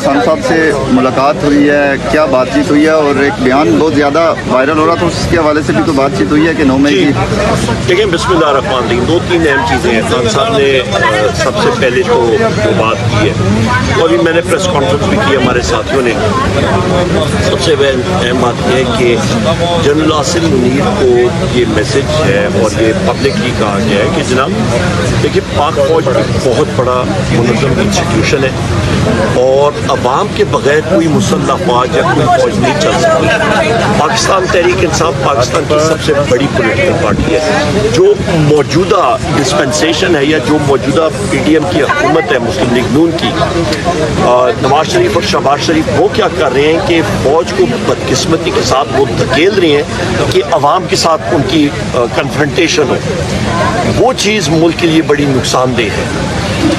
خان صاحب سے ملاقات ہوئی ہے, کیا بات چیت ہوئی ہے, اور ایک بیان بہت زیادہ وائرل ہو رہا تھا, اس کے حوالے سے بھی کوئی بات چیت ہوئی ہے کہ 9 مئی کی؟ دیکھیں, بسم اللہ الرحمن الرحیم, 2-3 اہم چیزیں ہیں. خان صاحب نے سب سے پہلے تو جو بات کی ہے, وہ ابھی میں نے پریس کانفرنس بھی کی ہمارے ساتھیوں نے, سب سے اہم بات یہ ہے کہ جنرل آصف منیر کو یہ میسج ہے اور یہ پبلکلی کہا گیا ہے کہ جناب دیکھیے, پاک فوج ایک بہت بڑا منظم انسٹیٹیوشن ہے اور عوام کے بغیر کوئی مسلح فوج یا کوئی فوج نہیں چل سکتی. پاکستان تحریک انصاف پاکستان کی سب سے بڑی پولیٹیکل پارٹی ہے. جو موجودہ ڈسپنسیشن ہے یا جو موجودہ پی ڈی ایم کی حکومت ہے مسلم لیگ نون کی, نواز شریف اور شہباز شریف وہ کیا کر رہے ہیں کہ فوج کو بدقسمتی کے ساتھ وہ دھکیل رہے ہیں کہ عوام کے ساتھ ان کی کنفرنٹیشن ہو. وہ چیز ملک کے لیے بڑی نقصان دہ ہے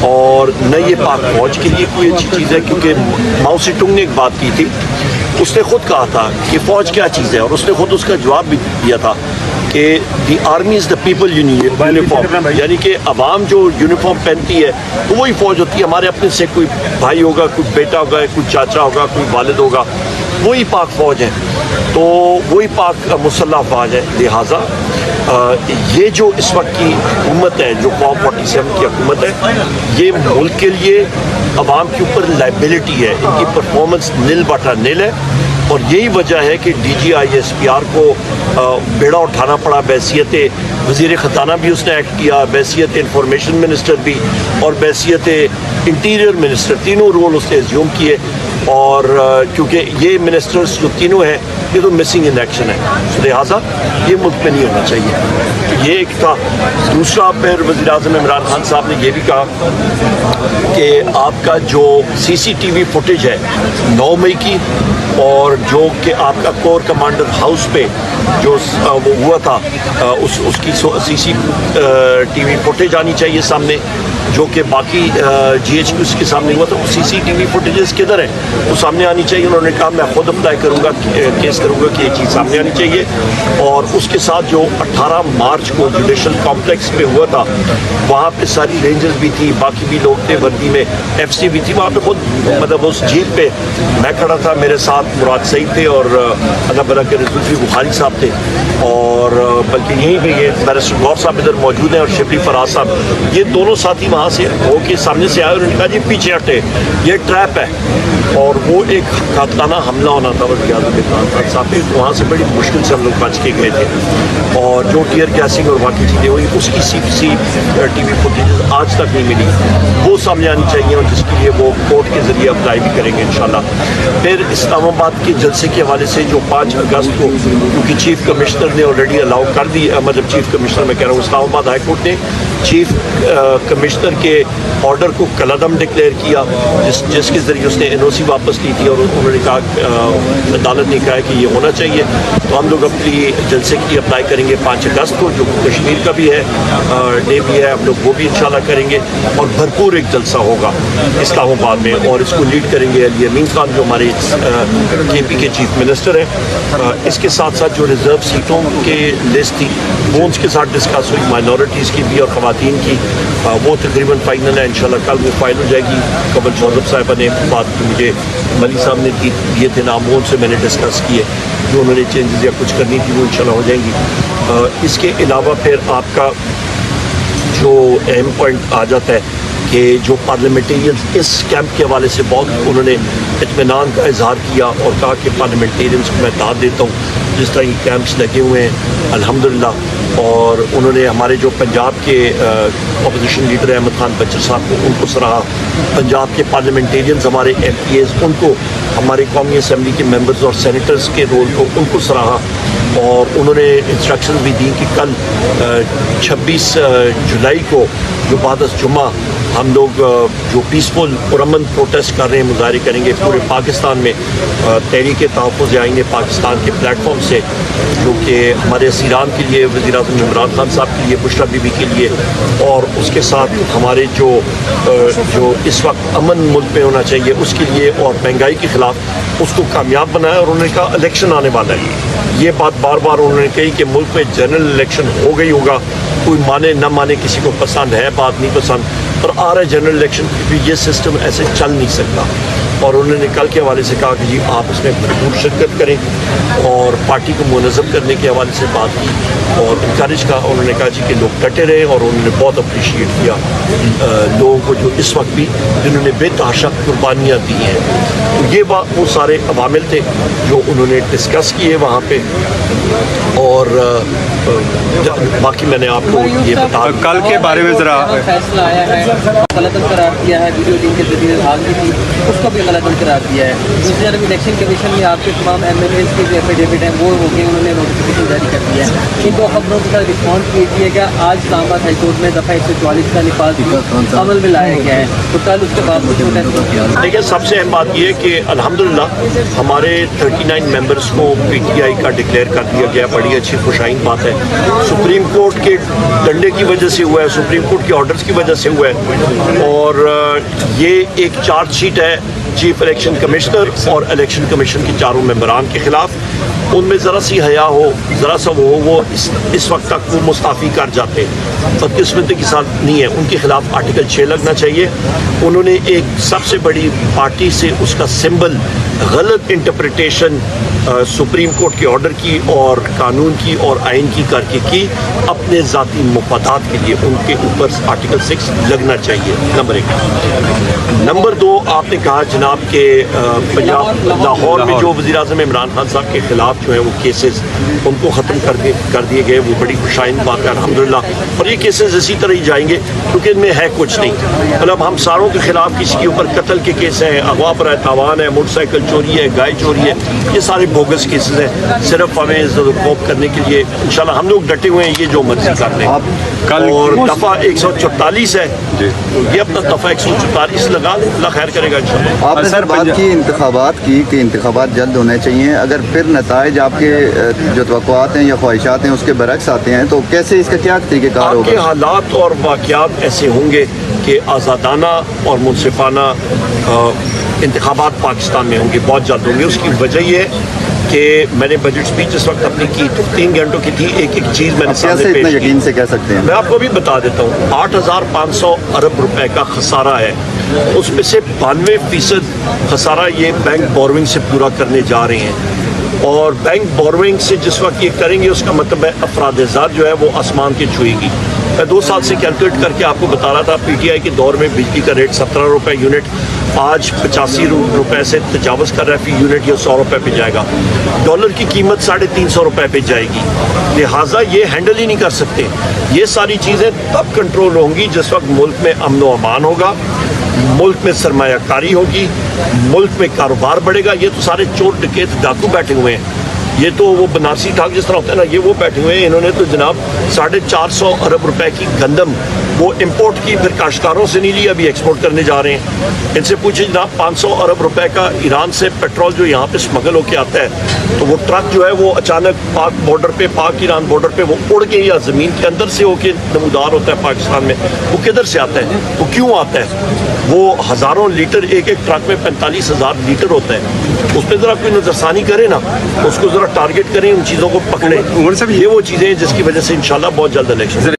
اور نہ یہ پاک فوج کے لیے کوئی اچھی چیز ہے, کیونکہ ماؤ سے ٹونگ نے ایک بات کی تھی, اس نے خود کہا تھا کہ فوج کیا چیز ہے, اور اس نے خود اس کا جواب بھی دیا تھا کہ the army is the people uniform, یعنی کہ عوام جو یونیفارم پہنتی ہے تو وہی فوج ہوتی ہے. ہمارے اپنے سے کوئی بھائی ہوگا, کوئی بیٹا ہوگا, کوئی چاچا ہوگا, کوئی والد ہوگا, وہی پاک فوج ہے, تو وہی پاک مسلح فوج ہے. لہٰذا یہ جو اس وقت کی حکومت ہے, جو قوم 47 کی حکومت ہے, یہ ملک کے لیے عوام کے اوپر لائبلٹی ہے. ان کی پرفارمنس نل بٹا نل ہے, اور یہی وجہ ہے کہ D G I S P R کو بیڑا اٹھانا پڑا. بحیثیت وزیر خزانہ بھی اس نے ایکٹ کیا, بحیثیت انفارمیشن منسٹر بھی, اور بحیثیت انٹیریئر منسٹر, تینوں رول اس نے ایزیوم کیے. اور کیونکہ یہ منسٹرز جو تینوں ہیں یہ تو مسنگ ان ایکشن ہے, لہٰذا یہ ملک میں نہیں ہونا چاہیے. یہ ایک تھا. دوسرا, پھر وزیر اعظم عمران خان صاحب نے یہ بھی کہا کہ آپ کا جو سی سی ٹی وی فوٹیج ہے 9 مئی کی, اور جو کہ آپ کا کور کمانڈر ہاؤس پہ جو وہ ہوا تھا, اس کی سی سی ٹی وی فوٹیج آنی چاہیے سامنے, جو کہ باقی جی ایچ کیوز کے سامنے ہوا تھا. سی سی ٹی وی فوٹیجز کدھر ہیں, وہ سامنے آنی چاہیے. انہوں نے کہا میں خود اپلائی کروں گا, کیس کروں گا کہ یہ چیز سامنے آنی چاہیے. اور اس کے ساتھ جو 18 مارچ کو جوڈیشل کمپلیکس پہ ہوا تھا, وہاں پہ ساری رینجرز بھی تھی, باقی بھی لوگ تھے وردی میں, ایف سی بھی تھی. وہاں پہ خود مطلب اس جیپ پہ میں کھڑا تھا, میرے ساتھ مراد سعید تھے اور اللہ بلا کے رضوی بخاری صاحب تھے, اور بلکہ یہیں پہ یہ بیرسٹر غور صاحب ادھر موجود ہیں اور شبلی فراز صاحب, یہ دونوں ساتھی وہاں سے ہو کے سامنے سے آئے. انہوں نے کہا جی پیچھے ہٹے, یہ ٹریپ ہے. اور وہ ایک قاتلانہ حملہ ہونا تھا وزیر اعظم عمران خان صاحب پہ. وہاں سے بڑی مشکل سے ہم لوگ بچ کے گئے تھے, اور جو ٹیئر گیسنگ اور باقی چیزیں ہوئی اس کی سی ٹی وی فوٹیجز آج تک نہیں ملی. وہ سامنے آنی چاہیے, اور جس کے لیے وہ کورٹ کے ذریعے اپلائی بھی کریں گے انشاءاللہ. پھر اسلام آباد کے جلسے کے حوالے سے جو 5 اگست کو, کیونکہ چیف کمشنر نے آلریڈی الاؤ کر دی, مطلب چیف کمشنر میں کہہ رہا ہوں, اسلام آباد ہائی کورٹ نے چیف کمشنر کے آرڈر کو کالعدم ڈکلیئر کیا, جس کے ذریعے اس نے این او سی واپس لی تھی, اور انہوں نے کہا, عدالت نے کہا کہ یہ ہونا چاہیے. تو ہم لوگ اپنی جلسے کے لیے اپلائی کریں گے 5 اگست کو, جو کشمیر کا بھی ہے ڈے بھی ہے, ہم لوگ وہ بھی انشاءاللہ کریں گے. اور بھرپور ایک جلسہ ہوگا اسلام آباد میں, اور اس کو لیڈ کریں گے علی امین خان جو ہمارے کے پی کے چیف منسٹر ہیں. اس کے ساتھ ساتھ جو ریزرو سیٹوں کے لسٹ تھی وہ اس کے ساتھ ڈسکس ہوئی, مائنورٹیز کی بھی اور خواتین کی, وہ تقریباً فائنل ہے انشاءاللہ. کل وہ فائنل ہو جائے گی. قبل جوزف صاحبہ نے بات کی, مجھے ملی صاحب نے دیے تھے نام, وہ ان سے میں نے ڈسکس کیے, جو انہوں نے چینجز یا کچھ کرنی تھی وہ انشاءاللہ ہو جائیں گی. اس کے علاوہ پھر آپ کا جو اہم پوائنٹ آ جاتا ہے کہ جو پارلیمنٹیرینز اس کیمپ کے حوالے سے بہت انہوں نے اطمینان کا اظہار کیا, اور کہا کہ پارلیمنٹیرینز کو میں داد دیتا ہوں جس طرح یہ کیمپس لگے ہوئے ہیں الحمدللہ. اور انہوں نے ہمارے جو پنجاب کے اپوزیشن لیڈر احمد خان بچر صاحب کو, ان کو سراہا. پنجاب کے پارلیمنٹیرینز ہمارے ایم پی ایز, ان کو, ہمارے قومی اسمبلی کے ممبرز اور سینیٹرز کے رول کو, ان کو سراہا. اور انہوں نے انسٹرکشن بھی دی کہ کل 26 جولائی کو جو بعد از جمعہ ہم لوگ جو پیسفل پرامن پروٹیسٹ کر رہے ہیں, مظاہرے کریں گے پورے پاکستان میں. تحریک تحفظ آئیں گے پاکستان کے پلیٹ فارم سے, جو کہ ہمارے اسیران کے لیے, وزیر اعظم عمران خان صاحب کے لیے, بشریٰ بی بی کے لیے, اور اس کے ساتھ ہمارے جو اس وقت امن ملک میں ہونا چاہیے اس کے لیے, اور مہنگائی کے خلاف اس کو کامیاب بنایا. اور انہوں نے کہا الیکشن آنے والا ہے, یہ بات بار بار انہوں نے کہی کہ ملک میں جنرل الیکشن ہو گئی ہوگا, کوئی مانے نہ مانے, کسی کو پسند ہے بات نہیں پسند, پر آ رہا ہے جنرل الیکشن, کیونکہ یہ سسٹم ایسے چل نہیں سکتا. اور انہوں نے کل کے حوالے سے کہا کہ جی آپ اس میں بھرپور شرکت کریں اور پارٹی کو منظم کرنے کے حوالے سے بات کی اور انکریج کا انہوں نے کہا جی کہ لوگ ڈٹے رہے اور انہوں نے بہت اپریشیٹ کیا لوگوں کو جو اس وقت بھی جنہوں نے بے تحاشا قربانیاں دی ہیں. تو یہ بات وہ سارے عوامل تھے جو انہوں نے ڈسکس کیے وہاں پہ اور باقی میں نے آپ کو یہ بتا کل کے بارے میں ذرا فیصلہ آیا ہے غلط قرار دیا ہے ویڈیو ٹیم کے ذریعے حال کی تھی اس کو بھی غلط قرار دیا ہے. دوسری جانب الیکشن کمیشن میں آپ کے تمام ایم ایل اے کے جو ایفیڈیوٹ ہیں وہ ہو گئے انہوں نے نوٹیفکیشن جاری کر دیا ہے. ان دو خبروں کے ساتھ رسپانس کیجیے گا. آج اسلام آباد ہائی کورٹ میں دفعہ 144 کا نفاذ عمل میں لایا گیا ہے تو کل اس کے بعد دیکھیں سب سے اہم بات یہ ہے کہ الحمدللہ ہمارے 39 ممبرس کو پی ٹی آئی کا ڈکلیئر کر دیا گیا. بڑی اچھی خوشائن بات ہے. سپریم کورٹ کے ڈنڈے کی وجہ سے ہوا ہے, سپریم کورٹ کے آرڈرز کی وجہ سے ہوا ہے اور یہ ایک چارج شیٹ ہے چیف الیکشن کمشنر اور الیکشن کمیشن کے چاروں ممبران کے خلاف. ان میں ذرا سی حیا ہو, ذرا سا وہ اس وقت تک وہ مستعفی کر جاتے, بدقسمتی کے ساتھ نہیں ہے. ان کے خلاف آرٹیکل 6 لگنا چاہیے. انہوں نے ایک سب سے بڑی پارٹی سے اس کا سمبل غلط انٹرپریٹیشن سپریم کورٹ کے آرڈر کی اور قانون کی اور آئین کی کر کے کی اپنے ذاتی مفادات کے لیے. ان کے اوپر آرٹیکل 6 لگنا چاہیے, نمبر 1. نمبر 2, آپ نے کہا جناب کہ پنجاب لاہور میں جو وزیر اعظم عمران خان صاحب کے خلاف جو ہیں وہ کیسز ان کو ختم کر دیے گئے. وہ بڑی خوشائن بات ہے الحمدللہ. اور یہ کیسز اسی طرح ہی جائیں گے کیونکہ ان میں ہے کچھ نہیں. مطلب ہم ساروں کے خلاف کسی کے اوپر قتل کے کیس ہیں, اغوا پر تاوان ہے, موٹر سائیکل چوری ہے, گائے چوری ہے, یہ سارے بوگس کیسز ہیں. صرف ہمیں خوف کرنے کے لیے انشاءاللہ ہم لوگ ڈٹے ہوئے ہیں, یہ جو مرضی کر لیں. اور دفعہ 144 ہے, یہ اپنا دفعہ 144 لگا لیں, اللہ خیر کرے گا انشاءاللہ. آپ نے سر بات کی انتخابات کی کہ انتخابات جلد ہونے چاہیے. اگر پھر نتائج آپ کے جو توقعات ہیں یا خواہشات ہیں اس کے برعکس آتے ہیں تو کیسے اس کا کیا طریقہ کار ہوگا؟ آپ کے حالات اور واقعات ایسے ہوں گے کہ آزادانہ اور منصفانہ انتخابات پاکستان میں ہوں گے, بہت جلد ہوں گے. اس کی وجہ یہ ہے کہ میں نے بجٹ سپیچ اس وقت اپنی کی 3 گھنٹوں کی تھی. ایک چیز میں نے کیسے اتنا یقین سے کہہ سکتے ہیں؟ میں آپ کو بھی بتا دیتا ہوں. 8,500 ارب روپے کا خسارہ ہے, اس میں سے 92% خسارہ یہ بینک بوروئنگ سے پورا کرنے جا رہے ہیں. اور بینک بوروئنگ سے جس وقت یہ کریں گے اس کا مطلب ہے افراد ذات جو ہے وہ آسمان کے چھوئے گی. میں 2 سال سے کیلکولیٹ کر کے آپ کو بتا رہا تھا, پی ٹی آئی کے دور میں بجلی کا ریٹ 17 روپے یونٹ, آج 85 روپے سے تجاوز کر رہا ہے فی یونٹ, یہ 100 روپے پہ جائے گا. ڈالر کی قیمت 350 روپے پہ جائے گی. لہٰذا یہ ہینڈل ہی نہیں کر سکتے. یہ ساری چیزیں تب کنٹرول ہوں گی جس وقت ملک میں امن و امان ہوگا, ملک میں سرمایہ کاری ہوگی, ملک میں کاروبار بڑھے گا. یہ تو سارے چور ڈکیت ڈاکو بیٹھے ہوئے ہیں. یہ تو وہ بنارسی ٹھاک جس طرح ہوتا ہے نا, یہ وہ بیٹھے ہوئے ہیں. انہوں نے تو جناب 450 ارب روپے کی گندم وہ امپورٹ کی, پھر کاشتکاروں سے نہیں لی, ابھی ایکسپورٹ کرنے جا رہے ہیں. ان سے پوچھیں جناب 500 ارب روپے کا ایران سے پیٹرول جو یہاں پہ اسمگل ہو کے آتا ہے, تو وہ ٹرک جو ہے وہ اچانک پاک بارڈر پہ, پاک ایران بارڈر پہ وہ اڑ کے یا زمین کے اندر سے ہو کے نمودار ہوتا ہے پاکستان میں, وہ کدھر سے آتا ہے, وہ کیوں آتا ہے؟ وہ ہزاروں لیٹر, ایک ٹرک میں 45,000 لیٹر ہوتا ہے. اس پہ ذرا کوئی نظر ثانی کرے نا, اس کو ذرا ٹارگٹ کریں, ان چیزوں کو پکڑیں. یہ وہ چیزیں ہیں جس کی وجہ سے انشاءاللہ بہت جلد الیکشن